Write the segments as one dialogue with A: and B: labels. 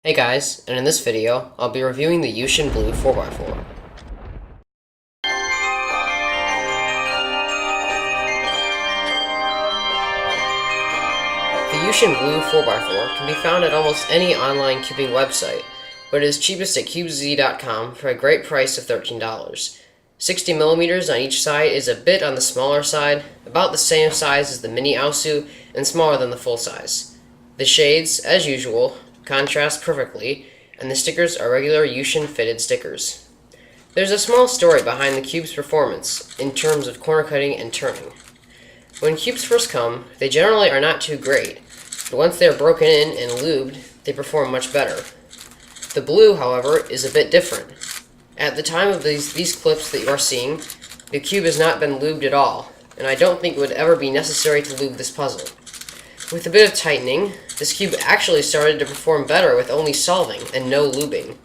A: Hey guys, and in this video, I'll be reviewing the Yuxin Blue 4x4. The Yuxin Blue 4x4 can be found at almost any online cubing website, but it is cheapest at cubez.com for a great price of $13. 60mm on each side is a bit on the smaller side, about the same size as the mini Aosu, and smaller than the full size. The shades, as usual, contrast perfectly, and the stickers are regular Yuxin fitted stickers. There's a small story behind the cube's performance in terms of corner cutting and turning. When cubes first come, they generally are not too great, but once they are broken in and lubed, they perform much better. The blue, however, is a bit different. At the time of these clips that you are seeing, the cube has not been lubed at all, and I don't think it would ever be necessary to lube this puzzle. With a bit of tightening, this cube actually started to perform better with only solving and no lubing.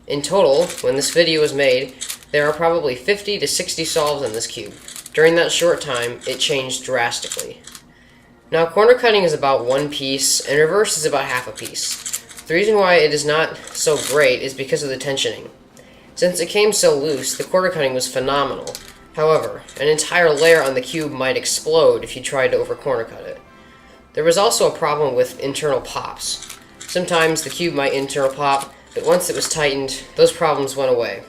A: In total, when this video was made, there are probably 50 to 60 solves in this cube. During that short time, it changed drastically. Now, corner cutting is about one piece, and reverse is about half a piece. The reason why it is not so great is because of the tensioning. Since it came so loose, the corner cutting was phenomenal. However, an entire layer on the cube might explode if you tried to over corner cut it. There was also a problem with internal pops. Sometimes the cube might internal pop, but once it was tightened, those problems went away.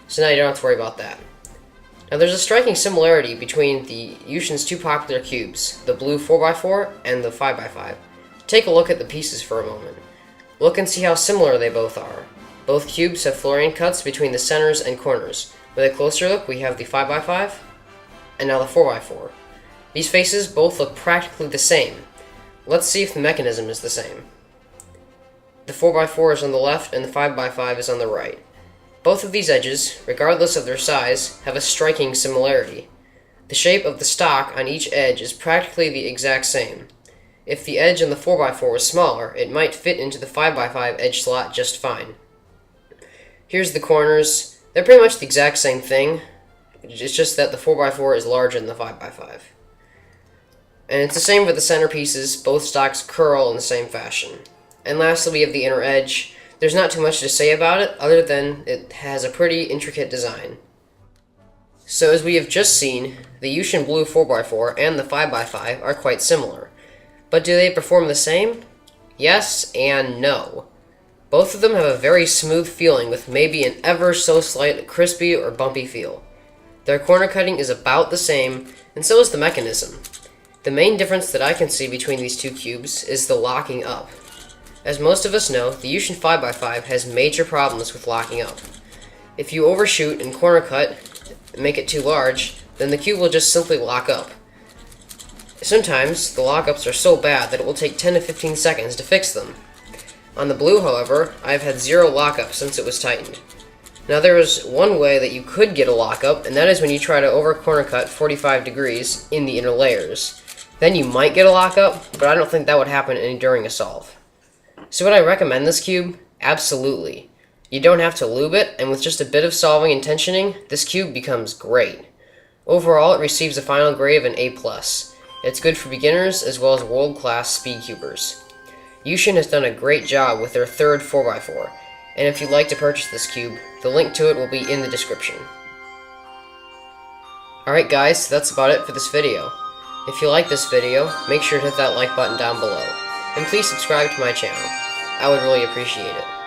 A: So now you don't have to worry about that. Now there's a striking similarity between the Yuxin's two popular cubes, the blue 4x4 and the 5x5. Take a look at the pieces for a moment. Look and see how similar they both are. Both cubes have fluorine cuts between the centers and corners. With a closer look, we have the 5x5 and now the 4x4. These faces both look practically the same. Let's see if the mechanism is the same. The 4x4 is on the left and the 5x5 is on the right. Both of these edges, regardless of their size, have a striking similarity. The shape of the stock on each edge is practically the exact same. If the edge on the 4x4 was smaller, it might fit into the 5x5 edge slot just fine. Here's the corners. They're pretty much the exact same thing. It's just that the 4x4 is larger than the 5x5. And it's the same with the center pieces. Both stocks curl in the same fashion. And lastly, we have the inner edge. There's not too much to say about it, other than it has a pretty intricate design. So as we have just seen, the Yuxin Blue 4x4 and the 5x5 are quite similar. But do they perform the same? Yes and no. Both of them have a very smooth feeling with maybe an ever so slight crispy or bumpy feel. Their corner cutting is about the same, and so is the mechanism. The main difference that I can see between these two cubes is the locking up. As most of us know, the Yuxin 5x5 has major problems with locking up. If you overshoot and corner cut and make it too large, then the cube will just simply lock up. Sometimes the lockups are so bad that it will take 10 to 15 seconds to fix them. On the blue, however, I've had zero lockup since it was tightened. Now there is one way that you could get a lockup, and that is when you try to over corner cut 45 degrees in the inner layers. Then you might get a lockup, but I don't think that would happen during a solve. So would I recommend this cube? Absolutely. You don't have to lube it, and with just a bit of solving and tensioning, this cube becomes great. Overall, it receives a final grade of an A+. It's good for beginners as well as world-class speed cubers. Yuxin has done a great job with their third 4x4, and if you'd like to purchase this cube, the link to it will be in the description. Alright guys, so that's about it for this video. If you like this video, make sure to hit that like button down below, and please subscribe to my channel. I would really appreciate it.